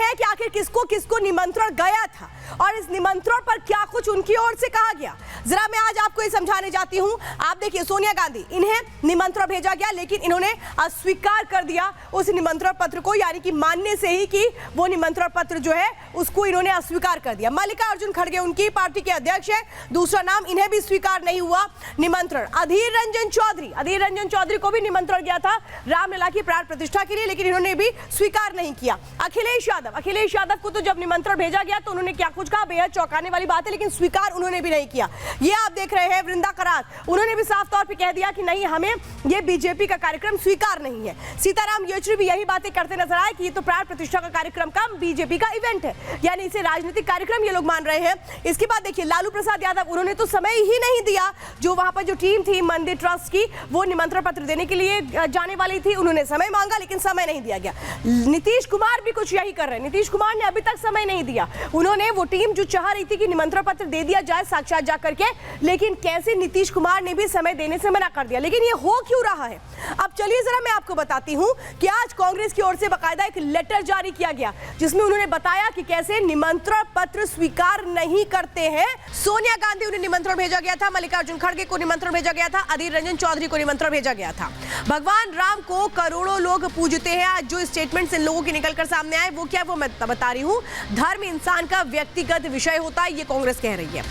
हैं कि आखिर किसको किसको निमंत्रण गया था और इस निमंत्रण पर क्या कुछ उनकी ओर से कहा गया। जरा मैं आज आपको ये समझाने जाती हूं। आप देखिए, सोनिया गांधी, इन्हें निमंत्रण भेजा गया लेकिन इन्होंने अस्वीकार कर दिया उस निमंत्रण पत्र को, यानी कि मानने से ही कि वो निमंत्रण पत्र जो है उसको इन्होंने अस्वीकार कर दिया। मल्लिकार्जुन खड़गे उनकी पार्टी के अध्यक्ष है, दूसरा नाम, इन्हें भी स्वीकार नहीं हुआ निमंत्रण। अधीर रंजन चौधरी को भी निमंत्रण गया था रामलला की प्राण प्रतिष्ठा के लिए, लेकिन इन्होंने भी स्वीकार नहीं किया। अखिलेश यादव को तो जब निमंत्रण भेजा गया तो उन्होंने क्या कुछ कहा, बेहद चौंकाने वाली बात है, लेकिन स्वीकार उन्होंने भी नहीं किया। ये आप देख रहे हैं वृंदा करात, उन्होंने भी साफ तौर पे कह दिया कि नहीं, हमें ये बीजेपी का कार्यक्रम स्वीकार नहीं है। सीताराम येचुरी भी यही बातें करते नजर आए कि ये तो प्राण प्रतिष्ठा का कार्यक्रम का बीजेपी का इवेंट है, यानी इसे राजनीतिक कार्यक्रम ये लोग मान रहे हैं। इसके बाद देखिए लालू प्रसाद यादव, उन्होंने तो समय ही नहीं दिया। जो वहां पर जो टीम थी मंदिर ट्रस्ट की, वो निमंत्रण पत्र देने के लिए जाने वाली थी, उन्होंने समय मांगा लेकिन समय नहीं दिया गया। नीतीश कुमार भी कुछ यही कर रहे हैं, नीतीश कुमार ने अभी तक समय नहीं दिया। उन्होंने वो टीम जो चाह रही थी कि निमंत्रण पत्र दे दिया जाए साक्षात जाकर के, लेकिन कैसे नीतीश कुमार ने भी समय देने से मना कर दिया। लेकिन ये हो क्यों रहा है, अब चलिए जरा मैं आपको बताती हूं कि आज कांग्रेस की ओर से बाकायदा एक लेटर जारी किया गया जिसमें उन्होंने बताया कि कैसे निमंत्रण पत्र स्वीकार नहीं करते हैं। सोनिया गांधी उन्हें निमंत्रण भेजा गया था, मल्लिकार्जुन खड़गे को निमंत्रण भेजा गया था, अधीर रंजन चौधरी को निमंत्रण भेजा गया था। भगवान राम को करोड़ों लोग पूजते हैं। आज जो स्टेटमेंट्स इन लोगों के निकलकर सामने आए वो क्या, वो मैं बता रही हूं। धर्म इंसान का व्यक्तिगत विषय होता है, ये कांग्रेस कह रही है।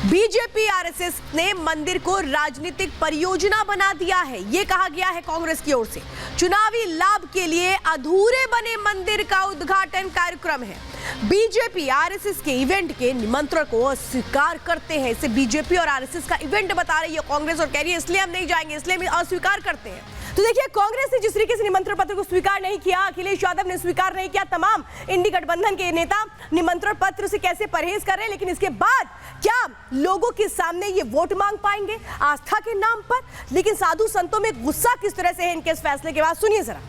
बीजेपी आरएसएस ने मंदिर को राजनीतिक परियोजना बना दिया है, ये कहा गया है कांग्रेस की ओर से। चुनावी लाभ के लिए अधूरे बने मंदिर का उद्घाटन कार्यक्रम है। बीजेपी आरएसएस के इवेंट के निमंत्रण को अस्वीकार करते हैं। इसे बीजेपी और आरएसएस का इवेंट बता रही है कांग्रेस और कह रही है इसलिए हम नहीं जाएंगे, इसलिए हम अस्वीकार करते हैं। तो देखिए, कांग्रेस ने जिस तरीके से निमंत्रण पत्र को स्वीकार नहीं किया, अखिलेश यादव ने स्वीकार नहीं किया, तमाम इंडी गठबंधन के नेता निमंत्रण पत्र से कैसे परहेज कर रहे हैं, लेकिन इसके बाद क्या लोगों के सामने ये वोट मांग पाएंगे आस्था के नाम पर? लेकिन साधु संतों में गुस्सा किस तरह से है इनके इस फैसले के बाद, सुनिए जरा।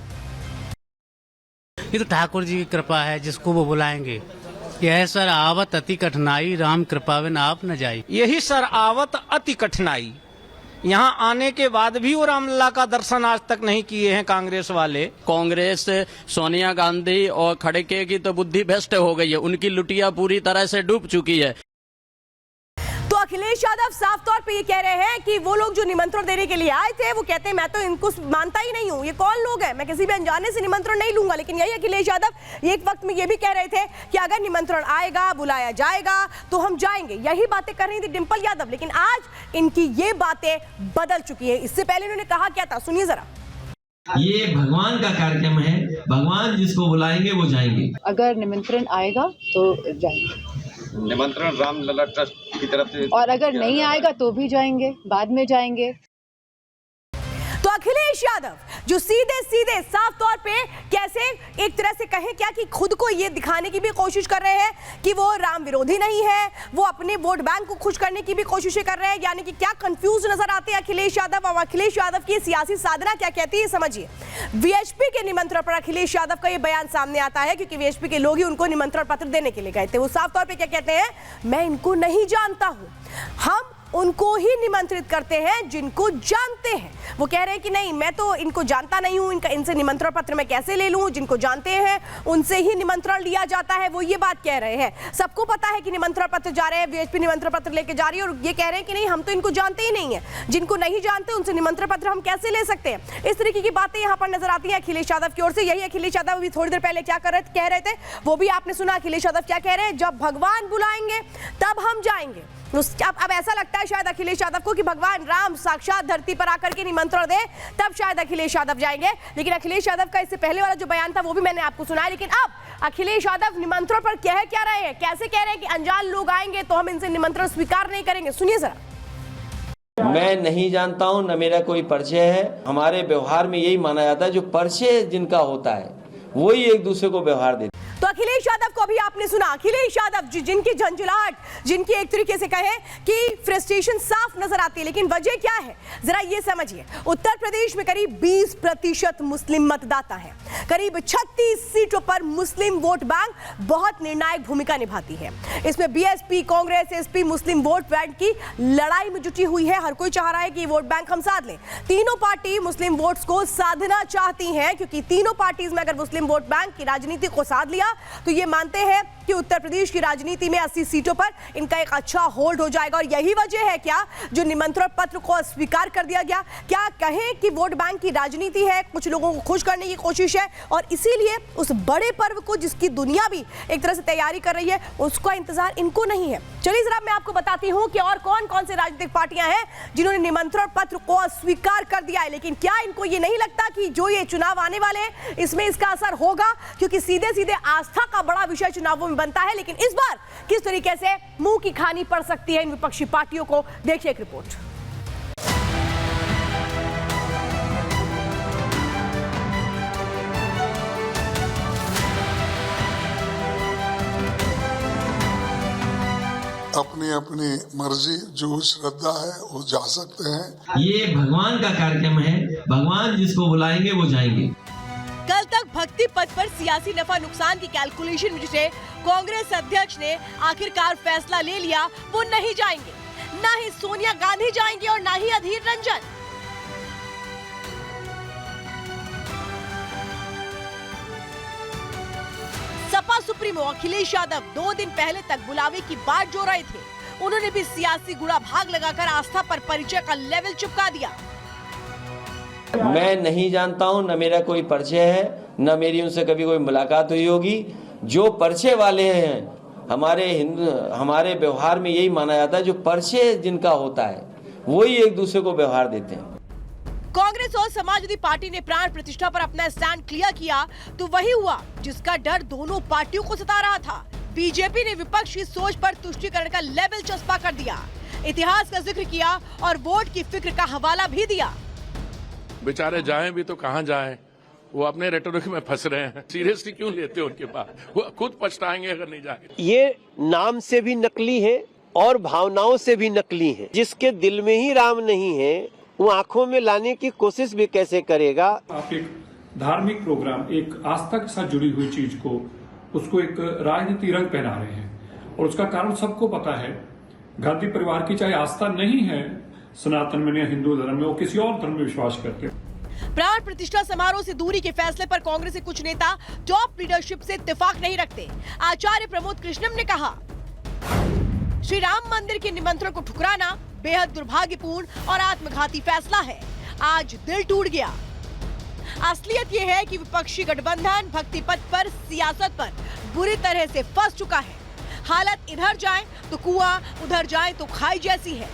ये तो ठाकुर जी की कृपा है, जिसको वो बुलाएंगे। यह सर आवत अति कठिनाई, राम कृपाविन आप न जाई। यही सर आवत अति कठिनाई, यहाँ आने के बाद भी वो रामलला का दर्शन आज तक नहीं किए हैं कांग्रेस वाले। कांग्रेस सोनिया गांधी और खड़गे की तो बुद्धि भ्रष्ट हो गई है, उनकी लुटिया पूरी तरह से डूब चुकी है। तो अखिलेश यादव साफ तौर पे ये कह रहे हैं कि वो लोग जो निमंत्रण देने के लिए आए थे, वो कहते हैं मैं तो इनको मानता ही नहीं हूं, ये कौन लोग हैं, मैं किसी भी अनजाने से निमंत्रण नहीं लूंगा। लेकिन यही अखिलेश यादव एक वक्त में ये भी कह रहे थे कि अगर निमंत्रण आएगा, बुलाया जाएगा तो हम जाएंगे, यही बातें कर रही थी डिंपल यादव। लेकिन आज इनकी ये बातें बदल चुकी है। इससे पहले इन्होंने कहा क्या था, सुनिए जरा। ये भगवान का कार्यक्रम है, भगवान जिसको बुलाएंगे वो जाएंगे। अगर निमंत्रण आएगा तो जाएंगे, निमंत्रण रामलला ट्रस्ट की तरफ से, और अगर नहीं आएगा तो भी जाएंगे, बाद में जाएंगे। तो अखिलेश यादव जो सीधे सीधे साफ तौर पे कैसे एक तरह से कहें क्या कि खुद को ये दिखाने की भी कोशिश कर रहे हैं कि वो राम विरोधी नहीं है, वो अपने वोट बैंक को खुश करने की भी कोशिशें कर रहे हैं। यानी कि क्या कंफ्यूज नजर आते हैं अखिलेश यादव, और अखिलेश यादव की सियासी साधना क्या कहती है समझिए। वीएचपी के निमंत्रण पर अखिलेश यादव का ये बयान सामने आता है क्योंकि वीएचपी के लोग ही उनको निमंत्रण पत्र देने के लिए गए थे। वो साफ तौर पर क्या कहते हैं, मैं इनको नहीं जानता हूं, हम उनको ही निमंत्रित करते हैं जिनको जानते हैं। वो कह रहे हैं कि नहीं, मैं तो इनको जानता नहीं हूं, इनसे निमंत्रण पत्र मैं कैसे ले लूं, जिनको जानते हैं उनसे ही निमंत्रण लिया जाता है, वो ये बात कह रहे हैं। सबको पता है कि निमंत्रण पत्र जा रहे हैं, वीएचपी निमंत्रण पत्र लेके जा रही है, और ये कह रहे हैं कि नहीं, हम तो इनको जानते ही नहीं है, जिनको नहीं जानते उनसे निमंत्रण पत्र हम कैसे ले सकते हैं। इस तरीके की बातें यहाँ पर नजर आती है अखिलेश यादव की ओर से। यही अखिलेश यादव अभी थोड़ी देर पहले क्या कह रहे थे, वो भी आपने सुना। अखिलेश यादव क्या कह रहे हैं, जब भगवान बुलाएंगे तब हम जाएंगे। अब ऐसा लगता है शायद अखिलेश यादव को कि भगवान राम साक्षात धरती पर आकर के निमंत्रण दे, तब शायद अखिलेश यादव जाएंगे। लेकिन अखिलेश यादव का इससे पहले वाला जो बयान था वो भी मैंने आपको सुनाया। लेकिन अब अखिलेश यादव निमंत्रण पर कह क्या रहे हैं, कैसे कह रहे हैं कि अनजान लोग आएंगे तो हम इनसे निमंत्रण स्वीकार नहीं करेंगे, सुनिए जरा। मैं नहीं जानता हूं, न मेरा कोई परिचय है। हमारे व्यवहार में यही माना जाता है, जो परिचय जिनका होता है वही एक दूसरे को व्यवहार देते। तो अखिलेश यादव को भी आपने सुना, अखिलेश यादव जिनकी झंझलाहट, जिनकी एक तरीके से कहें कि फ्रस्ट्रेशन साफ नजर आती है। लेकिन वजह क्या है जरा ये समझिए। उत्तर प्रदेश में करीब 20% मुस्लिम मतदाता है, करीब 36 सीटों पर मुस्लिम वोट बैंक बहुत निर्णायक भूमिका निभाती है। इसमें बीएसपी, कांग्रेस, एसपी मुस्लिम वोट बैंक की लड़ाई में जुटी हुई है। हर कोई चाह रहा है कि वोट बैंक हम साध लें। तीनों पार्टी मुस्लिम वोट्स को साधना चाहती हैं, क्योंकि तीनों पार्टीज में अगर मुस्लिम वोट बैंक की राजनीति को साध लिया जाएगा तो ये मानते हैं कि उत्तर प्रदेश की राजनीति में 80 सीटों पर इनका एक अच्छा होल्ड हो जाएगा। और यही वजह है क्या जो निमंत्रण पत्र को अस्वीकार कर दिया गया? क्या कहें कि वोट बैंक की राजनीति है, कुछ लोगों को खुश करने की कोशिश है और इसीलिए उस बड़े पर्व को जिसकी दुनिया भी एक तरह से तैयारी कर रही है उसका इंतजार इनको नहीं है। चलिए जरा मैं आपको बताती हूं कि और कौन कौन से राजनीतिक पार्टियां हैं जिन्होंने निमंत्रण पत्र को अस्वीकार कर दिया है। लेकिन क्या इनको ये नहीं लगता कि जो ये चुनाव आने वाले हैं इसमें इसका असर होगा? क्योंकि सीधे सीधे आस्था का बड़ा विषय चुनावों में बनता है। लेकिन इस बार किस तरीके से मुंह की खानी पड़ सकती है इन विपक्षी पार्टियों को, देखिए एक रिपोर्ट। अपनी अपनी मर्जी जो श्रद्धा है वो जा सकते हैं। ये भगवान का कार्यक्रम है, भगवान जिसको बुलाएंगे वो जाएंगे। कल तक भक्ति पद पर सियासी नफा नुकसान की कैलकुलेशन में जुटे कांग्रेस अध्यक्ष ने आखिरकार फैसला ले लिया, वो नहीं जाएंगे। ना ही सोनिया गांधी जाएंगे और ना ही अधीर रंजन। सपा सुप्रीमो अखिलेश यादव 2 दिन पहले तक बुलावे की बात जो रहे थे, उन्होंने भी सियासी गुड़ा भाग लगाकर आस्था पर परिचय का लेवल चिपका दिया। मैं नहीं जानता हूं, न मेरा कोई परिचय है, न मेरी उनसे कभी कोई मुलाकात हुई होगी। जो परिचय वाले हैं हमारे व्यवहार में यही माना जाता है, जो परिचय जिनका होता है वही एक दूसरे को व्यवहार देते हैं। कांग्रेस और समाजवादी पार्टी ने प्राण प्रतिष्ठा पर अपना स्टैंड क्लियर किया तो वही हुआ जिसका डर दोनों पार्टियों को सता रहा था। बीजेपी ने विपक्ष की सोच पर तुष्टीकरण का लेवल चस्पा कर दिया, इतिहास का जिक्र किया और वोट की फिक्र का हवाला भी दिया। बेचारे जाएं भी तो कहां जाएं, वो अपने रेटोरिक में फंस रहे हैं। सीरियसली क्यों लेते हो उनके पास? वो खुद पछताएंगे अगर नहीं जाएंगे। ये नाम से भी नकली है और भावनाओं से भी नकली है। जिसके दिल में ही राम नहीं है वो आंखों में लाने की कोशिश भी कैसे करेगा? आप एक धार्मिक प्रोग्राम, एक आस्था के साथ जुड़ी हुई चीज को उसको एक राजनीति रंग पहना रहे हैं और उसका कारण सबको पता है। गांधी परिवार की चाहे आस्था नहीं है सनातन में या हिंदू धर्म में, वो किसी और धर्म में विश्वास करते हैं। प्राण प्रतिष्ठा समारोह से दूरी के फैसले पर कांग्रेस के कुछ नेता टॉप लीडरशिप से इत्तेफाक नहीं रखते। आचार्य प्रमोद कृष्णम ने कहा, श्री राम मंदिर के निमंत्रण को ठुकराना बेहद दुर्भाग्यपूर्ण और आत्मघाती फैसला है। आज दिल टूट गया। असलियत यह है कि विपक्षी गठबंधन भक्ति पथ पर, सियासत पर बुरी तरह से फंस चुका है। हालत इधर जाए तो कुआं, उधर जाए तो खाई जैसी है।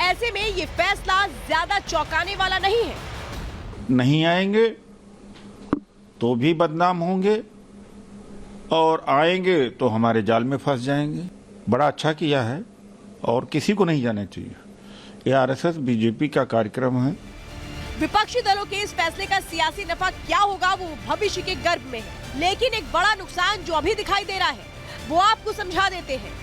ऐसे में ये फैसला ज्यादा चौंकाने वाला नहीं है। नहीं आएंगे तो भी बदनाम होंगे और आएंगे तो हमारे जाल में फंस जाएंगे। बड़ा अच्छा किया है और किसी को नहीं जाना चाहिए। ये आरएसएस बीजेपी का कार्यक्रम है। विपक्षी दलों के इस फैसले का सियासी नफा क्या होगा वो भविष्य के गर्भ में है। लेकिन एक बड़ा नुकसान जो अभी दिखाई दे रहा है वो आपको समझा देते हैं।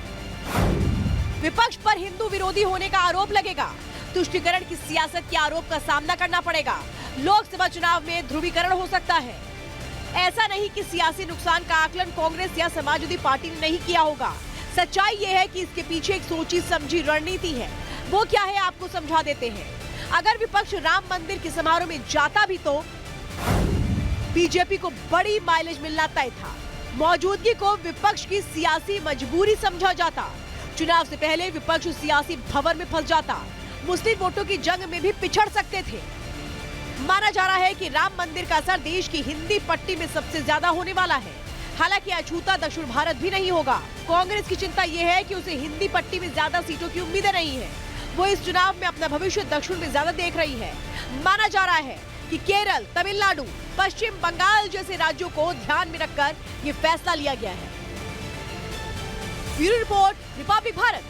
विपक्ष पर हिंदू विरोधी होने का आरोप लगेगा। तुष्टीकरण की सियासत के आरोप का सामना करना पड़ेगा। लोकसभा चुनाव में ध्रुवीकरण हो सकता है। ऐसा नहीं कि सियासी नुकसान का आकलन कांग्रेस या समाजवादी पार्टी ने नहीं किया होगा। सच्चाई ये है कि इसके पीछे एक सोची समझी रणनीति है। वो क्या है आपको समझा देते हैं। अगर विपक्ष राम मंदिर के समारोह में जाता भी तो बीजेपी को बड़ी माइलेज मिलना तय था। मौजूदगी को विपक्ष की सियासी मजबूरी समझा जाता। चुनाव से पहले विपक्ष सियासी भंवर में फंस जाता। मुस्लिम वोटों की जंग में भी पिछड़ सकते थे। माना जा रहा है कि राम मंदिर का असर देश की हिंदी पट्टी में सबसे ज्यादा होने वाला है। हालांकि अछूता दक्षिण भारत भी नहीं होगा। कांग्रेस की चिंता यह है कि उसे हिंदी पट्टी में ज्यादा सीटों की उम्मीदें नहीं है। वो इस चुनाव में अपना भविष्य दक्षिण में ज्यादा देख रही है। माना जा रहा है कि केरल, तमिलनाडु, पश्चिम बंगाल जैसे राज्यों को ध्यान में रखकर ये फैसला लिया गया है। Bureau report, Republic Bharat.